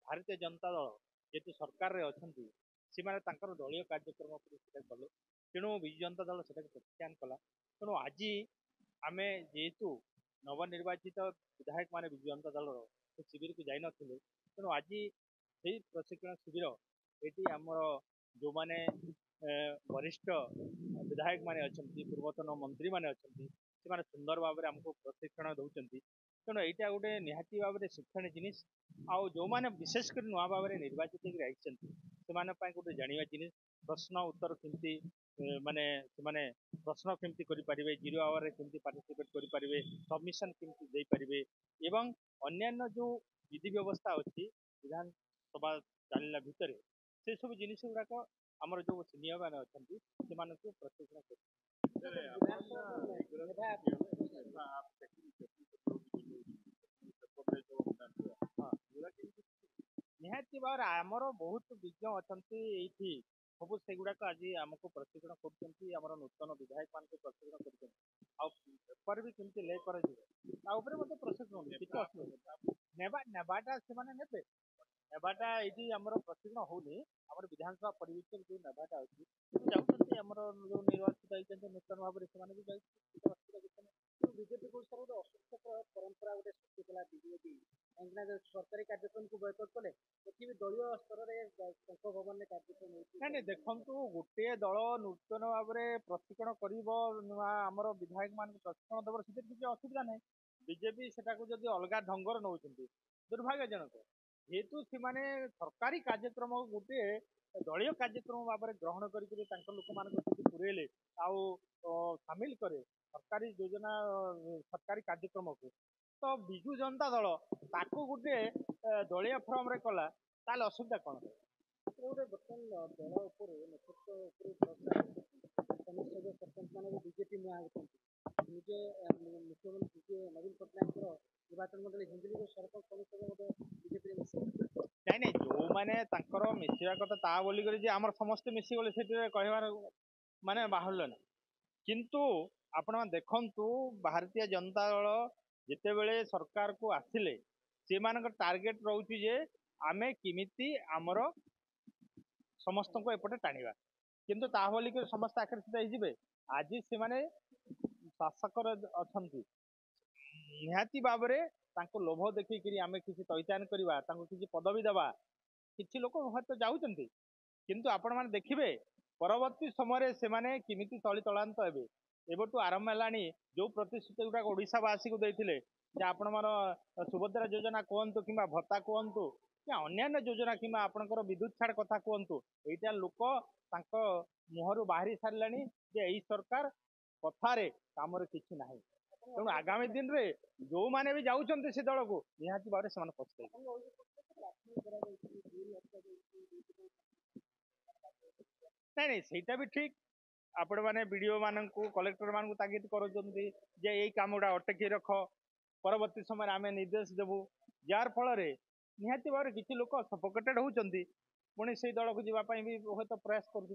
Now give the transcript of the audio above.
भारतीय जनता दल जेतु सरकार रे अछंती सीमाने तांकर दलीय कार्यक्रम कले तेणु विजु जनता दल से प्रत्यान कला तेणु आज आम जेहेतु नवनिर्वाचित विधायक माने विजु जनता दल शिविर को जाई नथिले तेणु आज से प्रशिक्षण शिविर ये आमर जो माने वरिष्ठ विधायक माने अछंती पूर्वतन मंत्री माने अछंती से माने सुंदर भाव में आमको प्रशिक्षण दौरान तेणु यहाँ गोटे निहाती भाव में शिक्षण जिनिस आउ जो माने विशेषकर नुआ भाव में निर्वाचित से गोटे जाना जिनिस प्रश्न उत्तर केमती माने से प्रश्न केमती करें जीरो आवर में केमती पार्टिसिपेट करें सबमिशन केमती दे पारे एवं अन्यान्य जो विधि व्यवस्था अच्छी विधानसभा चलना भितर से सब जिनिस गुड़ाक आमर जो सीनियर मैंने अच्छा से प्रशिक्षण निहाती भाव आमर बहुत विज्ञ अच्छा सब से गुड़ाक आज आमको प्रशिक्षण कर नूतन विधायक मान प्रशिक्षण कर भी केमती ले कर प्रशिक्षण किसी असुविधा नेबाटा से ने नेबाटा ये आम प्रशिक्षण होनी आम विधानसभा परिवेश जो नेबाटा अच्छी जाऊँगी आम जो निर्वाचित नूतन भाव में बीजेपी को सर गोटे असुस्थ परंपरा गोटे सृष्टि कला बीजेपी कहीं सरकारी कार्यक्रम को बयकट कले कि दलीय स्तर में संसद भवन में कार्यक्रम नहीं देखु गोटे दल नूतन भाव में प्रशिक्षण करमर विधायक मान प्रशिक्षण देव से किसी असुविधा ना बीजेपी से अलग ढंगर नौ दुर्भाग्यजनक जेहेतु से सरकारी कार्यक्रम गोटे दलीय कार्यक्रम भाव में ग्रहण कर लोक मान पुरेले आउ सामिल करे सरकारी योजना सरकारी कार्यक्रम को तो विजु जनता दल ताको गोटे दलीय फर्म रे कला ताल असुविधा कौन गोटे बर्तमान दल उपर नेतृत्व सरपंच मान बीजेपी नुआ होती निजे मुख्यमंत्री नवीन पट्टनायक निर्वाचन मंडली हिंदुली सरपंच बीजेपी नहीं नहीं जो मैंने मिसवा कथा ता बोलिक आम समस्ते मिसीगले से कहबार माने बाहर ना किंतु आपण देखु भारतीय जनता दल जितेबले सरकार को आसिले से टार्गेट रोचे जे आमे किमिति आमर समस्त को एपटे टाणिबा किंतु ता बोलिक समस्त आकर्षित होइजिबे आज से माने शासक अछंती निहाती भाव में लोभ देखिक आम किसी तैतान करवा किसी पदवी देवा किसी लोक हयत जाऊँच किंतु आपण मैंने देखिए परवर्ती समय से किमिति तली तलांत हे एबठू आरंभ है जो प्रतिश्रुति गुड़ाक ओडावासी को देते आपण मार सुभद्रा योजना कहतु कि भत्ता कहतु कि अन्य योजना कि आपंकर विद्युत छाड़ कथा कहतु यहाँ लोक मुहर बाहरी सारे यही सरकार कथार कम किसी ना तेणु आगामी दिन में जो मैंने भी जाऊँच से दल को निहाती भाव में पछे नहीं सहीटा भी ठीक आपण मैंने वीडियो मान कलेक्टर मान तागिद कर यही कम गुड़ा अटकी रख परवर्ती समय आम निर्देश देवु जार फल निहाती भाव में किसी लोक सफोकेटेड होती पुणी से दल को जावाई भी हयत प्रयास कर